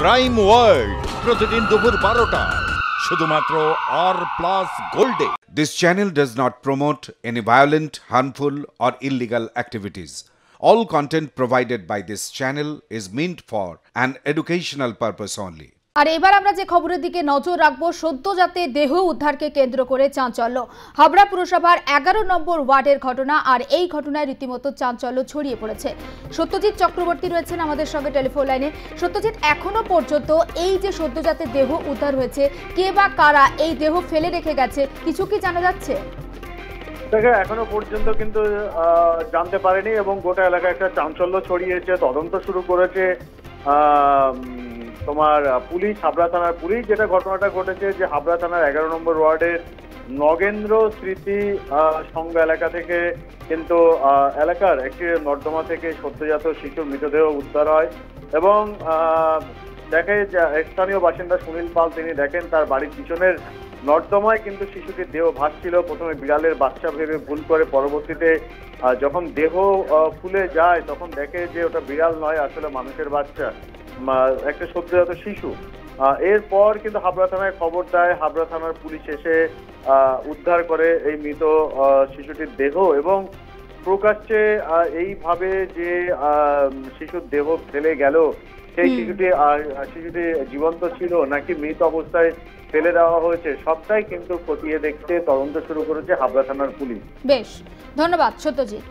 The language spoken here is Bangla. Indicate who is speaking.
Speaker 1: ক্রাইম ওয়ার্ল্ড প্রতিদিন দুপুর 12টায় শুধুমাত্র R+ গোল্ডে।
Speaker 2: This channel does not promote any violent, harmful, or illegal activities. All content provided by this channel is meant for an educational purpose only.
Speaker 3: আর এবার আমরা যে খবরের দিকে নজর রাখবো, সদ্যজাত দেহ উদ্ধারকে কেন্দ্র করে চাঞ্চল্য। হাবড়া পুরসভার 11 নম্বর ওয়ার্ডের ঘটনা, আর এই ঘটনায় রীতিমতো চাঞ্চল্য ছড়িয়ে পড়েছে। সত্যজিৎ চক্রবর্তী রয়েছেন আমাদের সঙ্গে টেলিফোন লাইনে। সত্যজিৎ, এখনো পর্যন্ত এই যে সদ্যজাত দেহ উদ্ধার হয়েছে, কে বা কারা এই দেহ ফেলে রেখে গেছে, কিছু কি জানা যাচ্ছে?
Speaker 4: এখনো পর্যন্ত কিন্তু জানতে পারেনি এবং গোটা এলাকায় একটা চাঞ্চল্য ছড়িয়েছে। তদন্ত শুরু করেছে তোমার পুলিশ, হাবড়া থানার পুলিশ। যেটা ঘটনাটা ঘটেছে যে হাবড়া থানার 11 নম্বর ওয়ার্ডের নগেন্দ্র স্মৃতি সংঘ এলাকা থেকে কিন্তু এলাকার একটি নর্দমা থেকে সদ্যজাত শিশুর মৃতদেহ উদ্ধার হয় এবং দেখে যে স্থানীয় বাসিন্দা সুনীল পাল, তিনি দেখেন তার বাড়ির পিছনের নর্দমায় কিন্তু শিশুটির দেহ ভাসছিল। প্রথমে বিড়ালের বাচ্চা ভেবে ভুল করে, পরবর্তীতে যখন দেহ ফুলে যায় তখন দেখে যে ওটা বিড়াল নয়, আসলে মানুষের বাচ্চা, একটা সদ্যজাত শিশু। এরপর কিন্তু হাবড়া থানায় খবর দেয়, হাবড়া থানার পুলিশ এসে উদ্ধার করে এই মৃত শিশুটির দেহ এবং প্রকাশ্যে এইভাবে যে শিশুর দেহ ফেলে গেল, সেই শিশুটি জীবন্ত ছিল নাকি মৃত অবস্থায় ফেলে দেওয়া হয়েছে, সবটাই কিন্তু খতিয়ে দেখতে তদন্ত শুরু করেছে হাবড়া থানার পুলিশ।
Speaker 3: বেশ, ধন্যবাদ সত্যজিৎ।